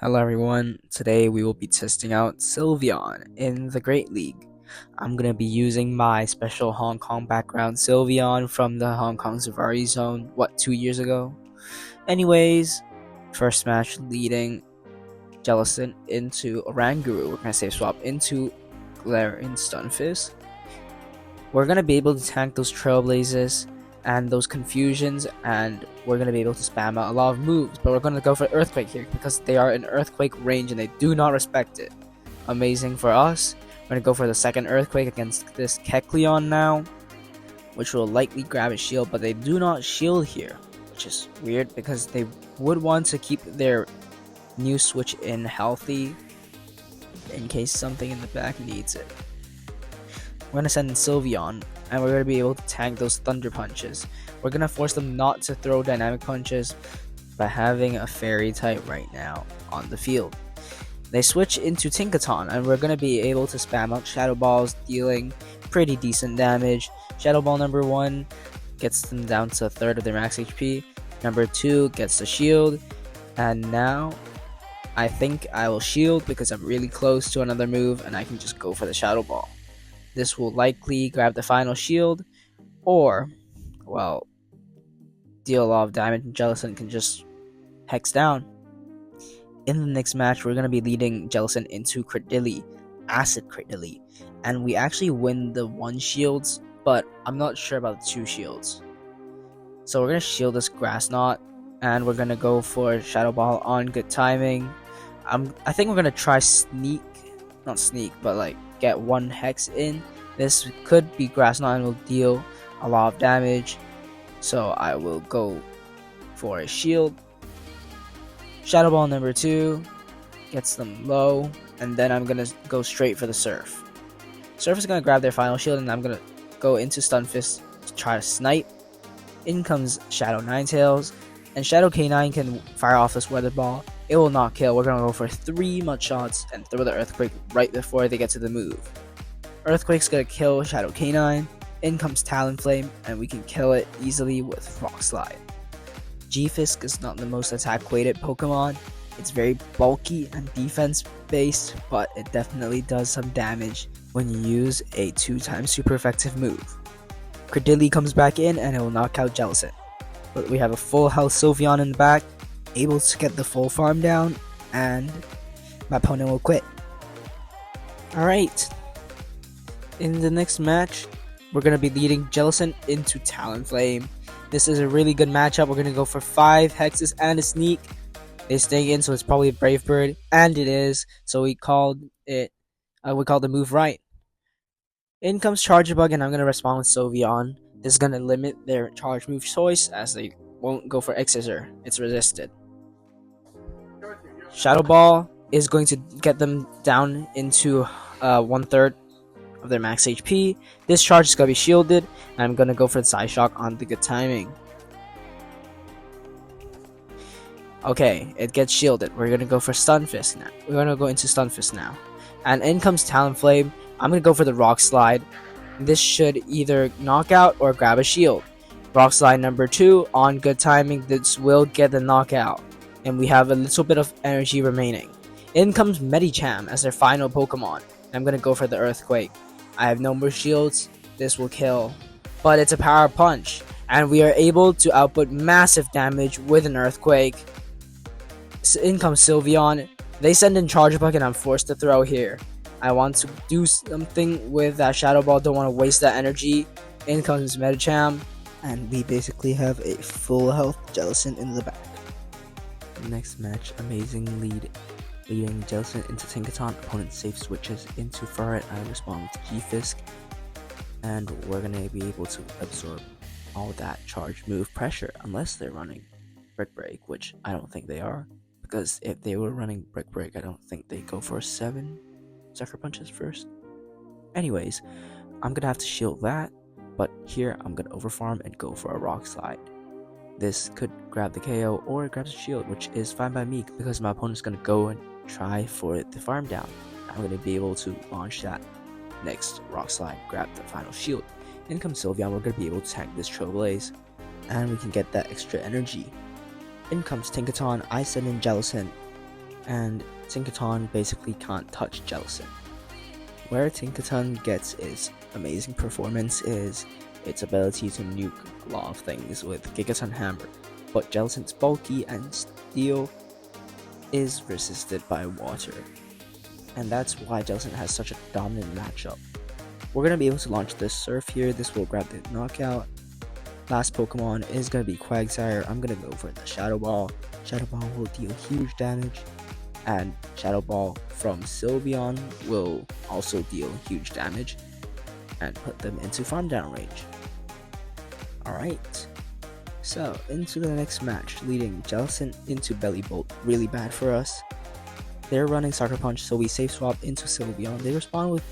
Hello everyone, today we will be testing out Sylveon in the Great League. I'm going to be using my special Hong Kong background Sylveon from the Hong Kong Safari Zone, 2 years ago? Anyways, first match leading Jellicent into Oranguru. We're going to save swap into Galarian Stunfisk. We're going to be able to tank those Trailblazers and those confusions, and we're going to be able to spam out a lot of moves, but we're going to go for Earthquake here because they are in Earthquake range and they do not respect it. Amazing for us. We're going to go for the second Earthquake against this Kecleon now, which will likely grab a shield, but they do not shield here, which is weird because they would want to keep their new switch in healthy in case something in the back needs it. We're going to send in Sylveon, and we're going to be able to tank those Thunder Punches. We're going to force them not to throw Dynamic Punches by having a Fairy type right now on the field. They switch into Tinkaton, and we're going to be able to spam out Shadow Balls, dealing pretty decent damage. Shadow Ball number 1 gets them down to a third of their max HP. Number 2 gets the shield, and now I think I will shield because I'm really close to another move, and I can just go for the Shadow Ball. This will likely grab the final shield, or, well, deal a lot of damage, and Jellicent can just hex down. In the next match, we're going to be leading Jellicent into Cradily, Acid Cradily, and we actually win the 1 shields, but I'm not sure about the 2 shields. So we're going to shield this Grass Knot, and we're going to go for Shadow Ball on good timing. I think we're going to try get 1 hex in. This could be Grass Knot and will deal a lot of damage, so I will go for a shield. Shadow Ball number 2 gets them low, and then I'm going to go straight for the Surf. Surf is going to grab their final shield, and I'm going to go into Stunfisk to try to snipe. In comes Shadow Ninetales, and Shadow K9 can fire off this Weather Ball. It will not kill. We're going to go for 3 mud shots and throw the Earthquake right before they get to the move. Earthquake's going to kill Shadow K9. In comes Talonflame, and we can kill it easily with Rock Slide. G-Fisk is not the most attack-weighted Pokemon. It's very bulky and defense-based, but it definitely does some damage when you use a 2x super effective move. Cradily comes back in, and it will knock out Jellicent. But we have a full health Sylveon in the back, able to get the full farm down, and my opponent will quit. Alright, in the next match, we're going to be leading Jellicent into Talonflame. This is a really good matchup. We're going to go for 5 hexes and a sneak. They stay in, so it's probably a Brave Bird, and it is, so we called the move right. In comes Charge Bug, and I'm going to respond with Sylveon. This is going to limit their charge move choice, as they won't go for X-Scissor. It's resisted. Shadow Ball is going to get them down into 1/3 of their max HP. This charge is going to be shielded, and I'm going to go for the Side Shock on the good timing. Okay, it gets shielded. We're going to go for Stunfisk now. We're going to go into Stunfisk now. And in comes Talonflame. I'm going to go for the Rock Slide. This should either knock out or grab a shield. Rock Slide number 2 on good timing. This will get the knockout. And we have a little bit of energy remaining. In comes Medicham as their final Pokemon. I'm going to go for the Earthquake. I have no more shields. This will kill. But it's a Power Punch. And we are able to output massive damage with an Earthquake. In comes Sylveon. They send in Charge Bug, and I'm forced to throw here. I want to do something with that Shadow Ball. Don't want to waste that energy. In comes Medicham. And we basically have a full health Jellicent in the back. Next match, amazing leading Jellicent into Tinkaton. Opponent safe switches into Ferret. I respond with G-Fisk, and we're gonna be able to absorb all that charge move pressure unless they're running Brick Break, which I don't think they are, because if they were running Brick Break, I don't think they go for 7 Sucker Punches first. Anyways, I'm gonna have to shield that, but here I'm gonna overfarm and go for a Rock Slide. This could grab the KO or it grabs a shield, which is fine by me because my opponent's going to go and try for the farm down. I'm going to be able to launch that next Rock Slide, grab the final shield. In comes Sylveon. We're going to be able to tank this Trailblaze, and we can get that extra energy. In comes Tinkaton. I send in Jellicent. and Tinkaton basically can't touch Jellicent. Where Tinkaton gets its amazing performance is its ability to nuke a lot of things with Gigaton Hammer, but Jellicent's bulky and steel is resisted by water, and that's why Jellicent has such a dominant matchup. We're going to be able to launch this Surf here. This will grab the knockout. Last Pokemon is going to be Quagsire. I'm going to go for the Shadow Ball. Shadow Ball will deal huge damage, and Shadow Ball from Sylveon will also deal huge damage and put them into farm down range. Alright, so into the next match, leading Jellicent into Belly Bolt. Really bad for us. They're running Sucker Punch, so we safe swap into Sylveon. They respond with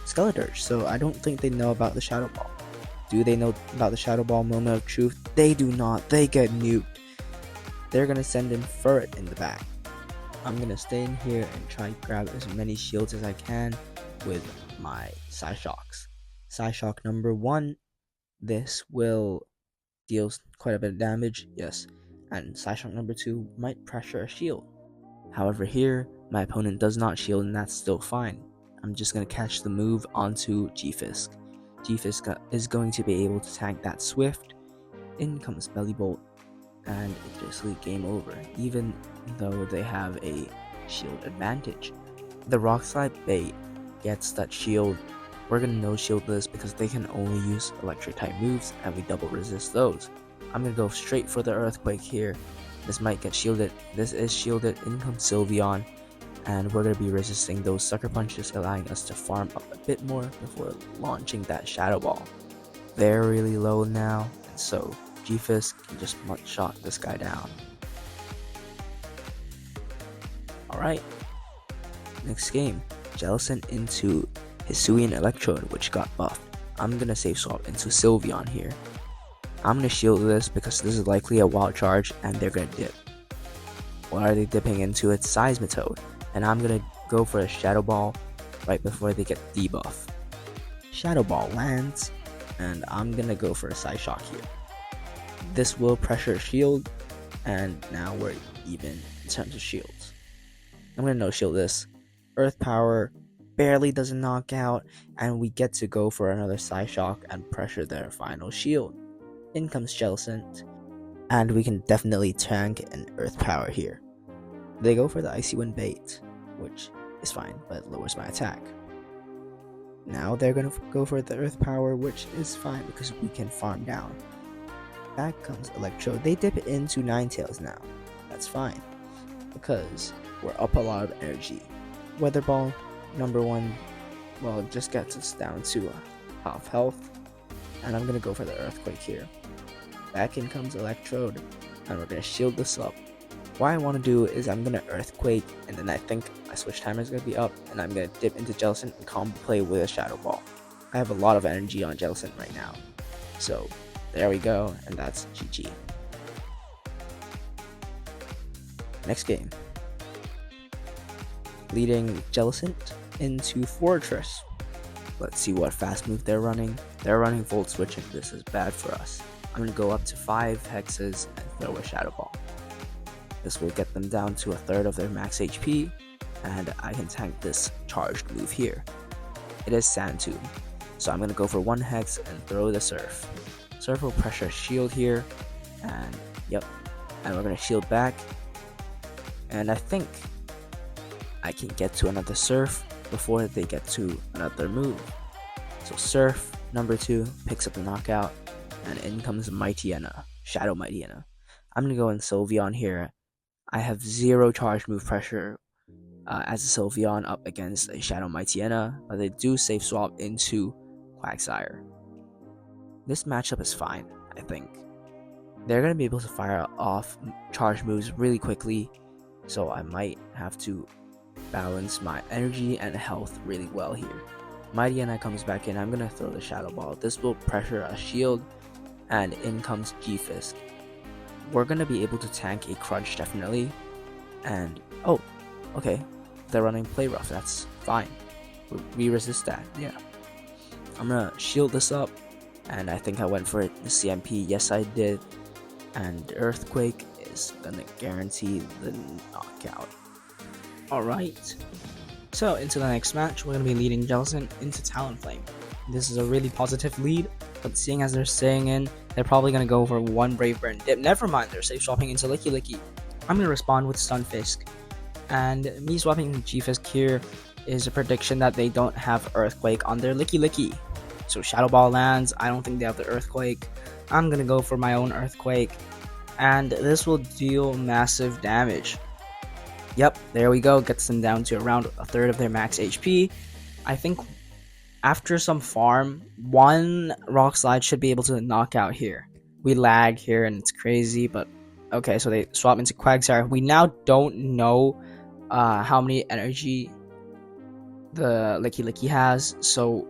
Skeledirge, so I don't think they know about the Shadow Ball. Do they know about the Shadow Ball moment of truth? They do not. They get nuked. They're gonna send in Furret in the back. I'm gonna stay in here and try to grab as many shields as I can with my Psyshocks. Psyshock number 1, this will deal quite a bit of damage, yes, and Psyshock number 2 might pressure a shield. However, here, my opponent does not shield, and that's still fine. I'm just going to catch the move onto G-Fisk. G-Fisk is going to be able to tank that Swift. In comes Belly Bolt, and it's basically game over, even though they have a shield advantage. The Rock Slide bait gets that shield. We're going to no-shield this because they can only use electric-type moves, and we double resist those. I'm going to go straight for the Earthquake here. This might get shielded. This is shielded. In comes Sylveon, and we're going to be resisting those Sucker Punches, allowing us to farm up a bit more before launching that Shadow Ball. They're really low now, and so G-Fisk can just one-shot this guy down. Alright, next game, Jellicent into Hisuian Electrode, which got buffed. I'm going to safe swap into Sylveon here. I'm going to shield this because this is likely a wild charge and they're going to dip. What are they dipping into? It's Seismitoad, and I'm going to go for a Shadow Ball right before they get debuff. Shadow Ball lands, and I'm going to go for a Psyshock here. This will pressure shield, and now we're even in terms of shields. I'm going to no-shield this. Earth Power barely doesn't knock out, and we get to go for another Psyshock and pressure their final shield. In comes Jellicent, and we can definitely tank an Earth Power here. They go for the Icy Wind bait, which is fine, but lowers my attack. Now they're going to go for the Earth Power, which is fine because we can farm down. Back comes Electro. They dip it into Ninetales now. That's fine, because we're up a lot of energy. Weather Ball number 1, well, it just gets us down to half health, and I'm going to go for the Earthquake here. Back in comes Electrode, and we're going to shield this up. What I want to do is I'm going to Earthquake, and then I think my switch timer is going to be up, and I'm going to dip into Jellicent and combo play with a Shadow Ball. I have a lot of energy on Jellicent right now, so there we go, and that's GG. Next game, leading Jellicent into Fortress. Let's see what fast move they're running. They're running Volt Switch, and this is bad for us. I'm going to go up to 5 hexes and throw a Shadow Ball. This will get them down to a third of their max HP, and I can tank this charged move here. It is Sand Tomb, so I'm going to go for 1 hex and throw the Surf. Surf will pressure shield here, and yep, and we're going to shield back, and I think I can get to another Surf before they get to another move. So Surf number 2 picks up the knockout, and in comes Mightyena, Shadow Mightyena. I'm going to go in Sylveon here. I have 0 charge move pressure as a Sylveon up against a Shadow Mightyena, but they do safe swap into Quagsire. This matchup is fine, I think. They're going to be able to fire off charge moves really quickly, so I might have to balance my energy and health really well here. Mightyena comes back in. I'm going to throw the Shadow Ball. This will pressure a shield, and in comes G-Fisk. We're going to be able to tank a Crunch definitely, and oh, okay, they're running Play Rough, that's fine. We resist that, yeah. I'm going to shield this up, and I think I went for it. The CMP, yes I did, and Earthquake is going to guarantee the knockout. Alright, so into the next match, we're going to be leading Jellicent into Talonflame. This is a really positive lead, but seeing as they're staying in, they're probably going to go for one Brave Bird and dip. Never mind, they're safe swapping into Licky. I'm going to respond with Stunfisk. And me swapping G-Fisk here is a prediction that they don't have Earthquake on their Licky. So Shadow Ball lands, I don't think they have the Earthquake. I'm going to go for my own Earthquake. And this will deal massive damage. Yep, there we go, gets them down to around a third of their max HP. I think after some farm, one Rock Slide should be able to knock out here. We lag here and it's crazy, but okay, so they swap into Quagsire. We now don't know how many energy the Licky has, so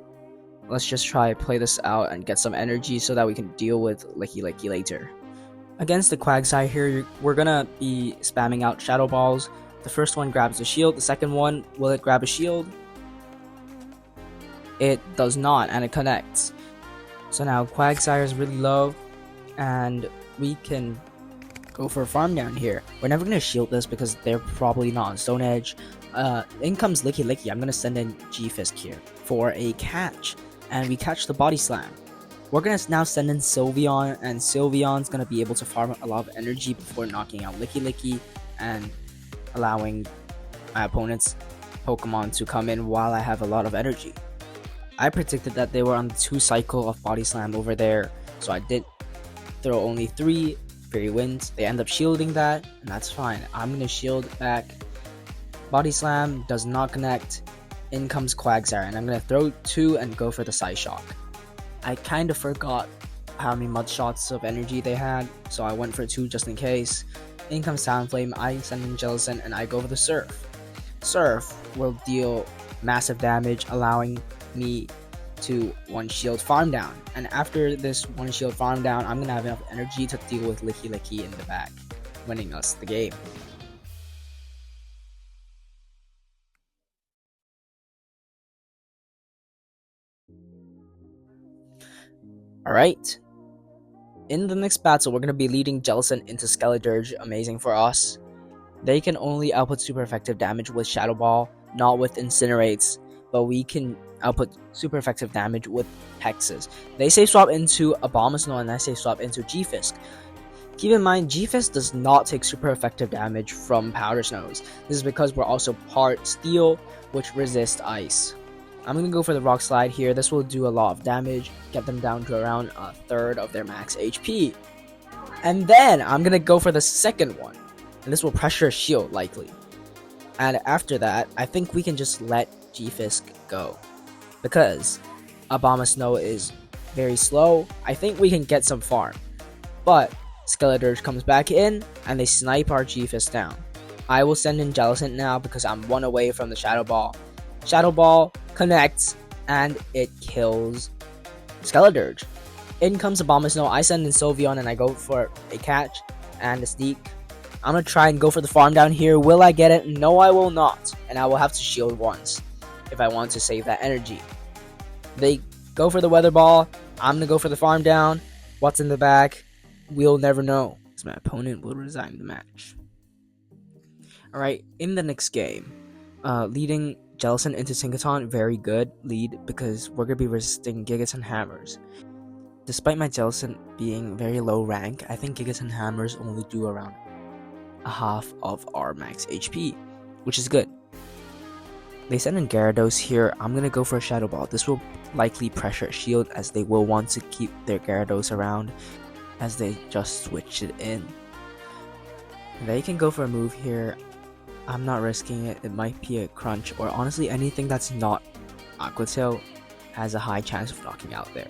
let's just try play this out and get some energy so that we can deal with Licky later. Against the Quagsire here, we're gonna be spamming out Shadow Balls. The first one grabs a shield, the second one, will it grab a shield? It does not, and it connects. So now Quagsire is really low, and we can go for a farm down here. We're never going to shield this because they're probably not on Stone Edge. In comes Licky. I'm going to send in G-Fisk here for a catch, and we catch the Body Slam. We're going to now send in Sylveon, and Sylveon's going to be able to farm a lot of energy before knocking out Licky and allowing my opponent's Pokemon to come in while I have a lot of energy. I predicted that they were on the 2 cycle of Body Slam over there, so I did throw only 3 Fairy Winds. They end up shielding that, and that's fine. I'm going to shield back. Body Slam does not connect. In comes Quagsire, and I'm going to throw 2 and go for the Psyshock. I kind of forgot how many Mud Shots of energy they had, so I went for 2 just in case. In comes Talonflame, I send in Jellicent, and I go for the Surf. Surf will deal massive damage, allowing me to 1 shield farm down. And after this 1 shield farm down, I'm going to have enough energy to deal with Licky in the back, winning us the game. Alright. In the next battle, we're going to be leading Jellicent into Skeledirge, amazing for us. They can only output super effective damage with Shadow Ball, not with Incinerates, but we can output super effective damage with Hexes. They safe swap into Abomasnow and I safe swap into G-Fisk. Keep in mind, G-Fisk does not take super effective damage from Powder Snows. This is because we're also part Steel, which resists Ice. I'm going to go for the Rock Slide here. This will do a lot of damage, get them down to around a third of their max HP. And then I'm going to go for the second one, and this will pressure Shield likely. And after that, I think we can just let G-Fisk go, because Abomasnow is very slow. I think we can get some farm, but Skeledirge comes back in, and they snipe our G-Fisk down. I will send in Jellicent now because I'm 1 away from the Shadow Ball. Shadow Ball connects, and it kills Skeledirge. In comes Abomasnow, I send in Sylveon, and I go for a catch and a sneak. I'm going to try and go for the farm down here. Will I get it? No, I will not. And I will have to shield once if I want to save that energy. They go for the Weather Ball. I'm going to go for the farm down. What's in the back? We'll never know, as my opponent will resign the match. Alright, in the next game, leading Jellicent into Tinkaton, very good lead because we're going to be resisting Gigaton Hammers. Despite my Jellicent being very low rank, I think Gigaton Hammers only do around a half of our max HP, which is good. They send in Gyarados here. I'm going to go for a Shadow Ball. This will likely pressure Shield as they will want to keep their Gyarados around as they just switch it in. They can go for a move here. I'm not risking it. It might be a crunch, or honestly anything that's not Aqua Tail has a high chance of knocking out there.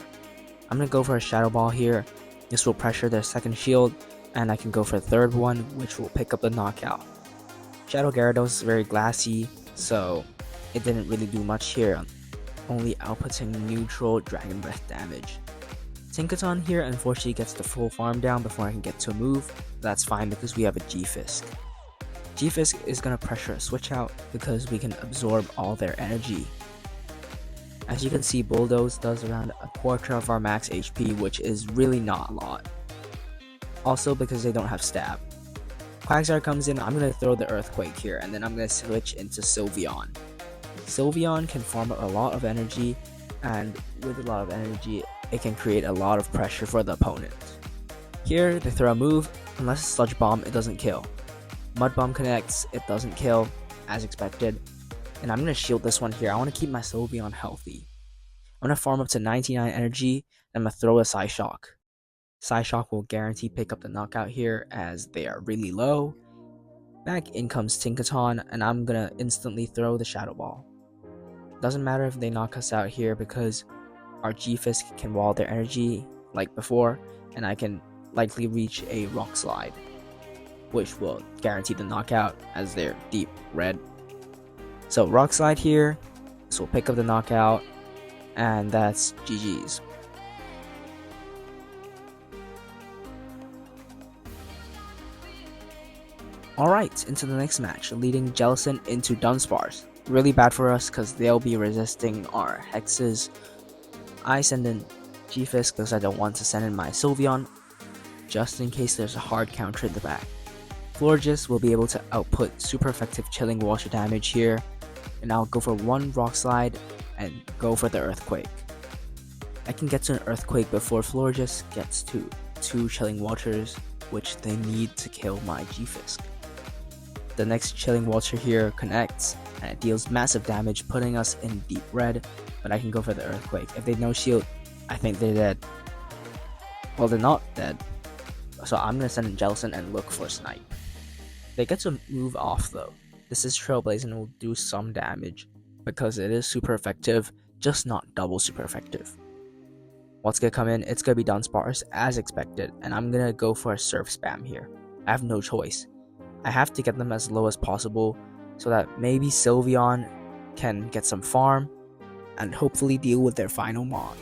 I'm going to go for a Shadow Ball here. This will pressure their second shield, and I can go for a third one, which will pick up the knockout. Shadow Gyarados is very glassy, so it didn't really do much here, only outputting neutral Dragon Breath damage. Tinkaton here unfortunately gets the full farm down before I can get to a move, but that's fine because we have a G-Fisk. G-Fisk is going to pressure a switch out because we can absorb all their energy. As you can see, Bulldoze does around a quarter of our max HP, which is really not a lot. Also because they don't have Stab. Quagsire comes in, I'm going to throw the Earthquake here, and then I'm going to switch into Sylveon. Sylveon can farm up a lot of energy, and with a lot of energy, it can create a lot of pressure for the opponent. Here, they throw a move. Unless it's Sludge Bomb, it doesn't kill. Mud Bomb connects, it doesn't kill, as expected. And I'm going to shield this one here. I want to keep my Sylveon healthy. I'm going to farm up to 99 energy, and I'm going to throw a Psyshock. Psyshock will guarantee pick up the knockout here, as they are really low. Back in comes Tinkaton, and I'm going to instantly throw the Shadow Ball. Doesn't matter if they knock us out here, because our G-Fisk can wall their energy like before, and I can likely reach a Rock Slide, which will guarantee the knockout as they're deep red. So Rock Slide here, this will pick up the knockout, and that's GG's. Alright, into the next match, leading Jellicent into Dunsparce. Really bad for us because they'll be resisting our hexes. I send in G-Fisk because I don't want to send in my Sylveon, just in case there's a hard counter in the back. Florges will be able to output super effective Chilling Water damage here, and I'll go for one Rock Slide and go for the Earthquake. I can get to an Earthquake before Florges gets to 2 Chilling Waters, which they need to kill my G-Fisk. The next Chilling Water here connects, and it deals massive damage, putting us in deep red, but I can go for the Earthquake. If they no shield, I think they're dead. Well, they're not dead, so I'm going to send in Jellicent and look for Snipe. They get to move off though. This is Trailblaze and will do some damage, because it is super effective, just not double super effective. What's going to come in? It's going to be Dunsparce, as expected, and I'm going to go for a Surf Spam here. I have no choice. I have to get them as low as possible, so that maybe Sylveon can get some farm, and hopefully deal with their final Mon.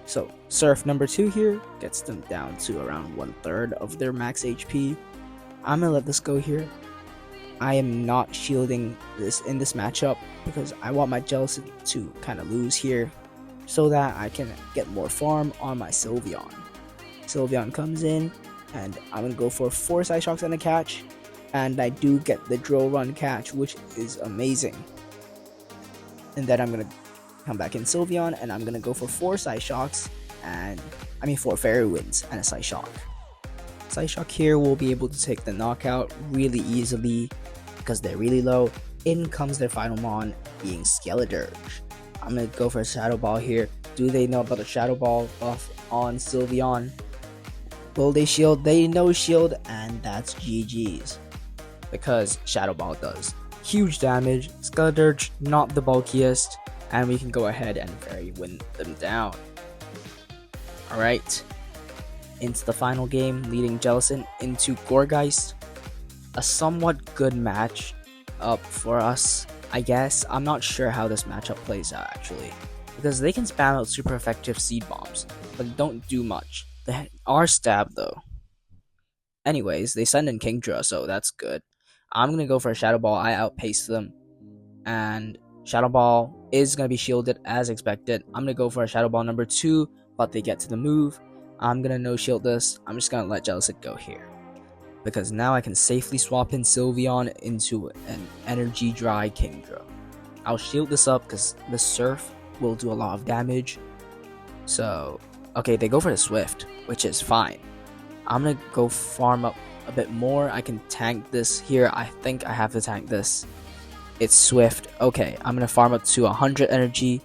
So, Surf number 2 here gets them down to around 1/3 of their max HP. I'm gonna let this go here. I am not shielding this in this matchup, because I want my Jellicent to kind of lose here, so that I can get more farm on my Sylveon. Sylveon comes in, and I'm going to go for 4 Psyshocks and a catch, and I do get the Drill Run catch, which is amazing. And then I'm going to come back in Sylveon, and I'm going to go for 4 Psyshocks, 4 Fairy Winds and a Psyshock. Psyshock here will be able to take the knockout really easily, because they're really low. In comes their final Mon, being Skeledirge. I'm going to go for a Shadow Ball here. Do they know about the Shadow Ball buff on Sylveon? Will they shield? They no shield, and that's GG's. Because Shadow Ball does huge damage. Skeledirge, not the bulkiest, and we can go ahead and Fairy Wind them down. Alright, into the final game, leading Jellicent into Gourgeist. A somewhat good match up for us, I guess. I'm not sure how this matchup plays out actually, because they can spam out super effective Seed Bombs, but don't do much. They are stabbed though. Anyways, they send in Kingdra, so that's good. I'm gonna go for a Shadow Ball. I outpace them, and Shadow Ball is gonna be shielded as expected. I'm gonna go for a Shadow Ball number 2, but they get to the move. I'm gonna no shield this. I'm just gonna let Jellicent go here, because now I can safely swap in Sylveon into an Energy Dry Kingdra. I'll shield this up because the Surf will do a lot of damage. So, okay, they go for the Swift, which is fine. I'm gonna go farm up a bit more. I can tank this here. I think I have to tank this. It's Swift. Okay, I'm gonna farm up to 100 energy,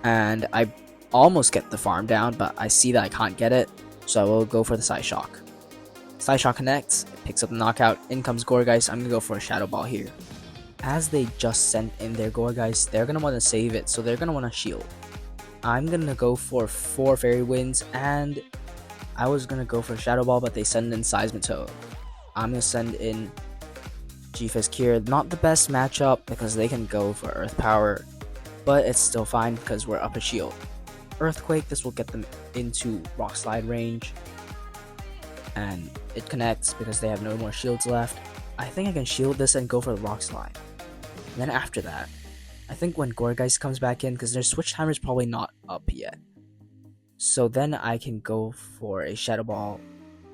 and I almost get the farm down, but I see that I can't get it, so I will go for the Psyshock. Psyshock connects, it picks up the knockout. In comes Gourgeist. I'm gonna go for a Shadow Ball here. As they just sent in their Gourgeist, they're gonna want to save it, so they're gonna want to shield. I'm gonna go for 4 Fairy Winds, and I was gonna go for Shadow Ball, but they send in Seismitoad. I'm gonna send in G-Fisk here. Not the best matchup because they can go for Earth Power, but it's still fine because we're up a shield. Earthquake, this will get them into Rock Slide range, and it connects because they have no more shields left. I think I can shield this and go for the Rock Slide. And then after that, I think when Gourgeist comes back in, because their switch timer is probably not up yet, so then I can go for a Shadow Ball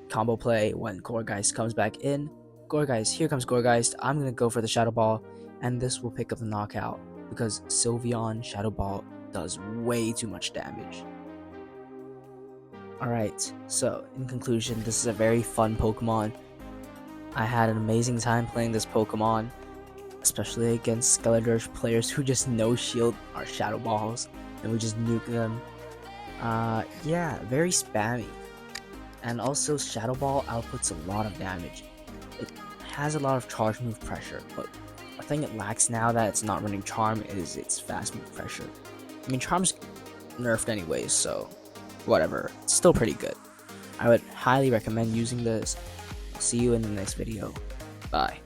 combo play when Gourgeist comes back in. Gourgeist, here comes Gourgeist. I'm gonna go for the Shadow Ball, and this will pick up the knockout because Sylveon Shadow Ball does way too much damage. Alright, so in conclusion, this is a very fun Pokemon. I had an amazing time playing this Pokemon, especially against Skeledirge players who just no-shield our Shadow Balls, and we just nuke them. Yeah, very spammy. And also, Shadow Ball outputs a lot of damage. It has a lot of charge move pressure, but I think it lacks now that it's not running Charm is its fast move pressure. I mean, Charm's nerfed anyways, so whatever. It's still pretty good. I would highly recommend using this. I'll see you in the next video. Bye.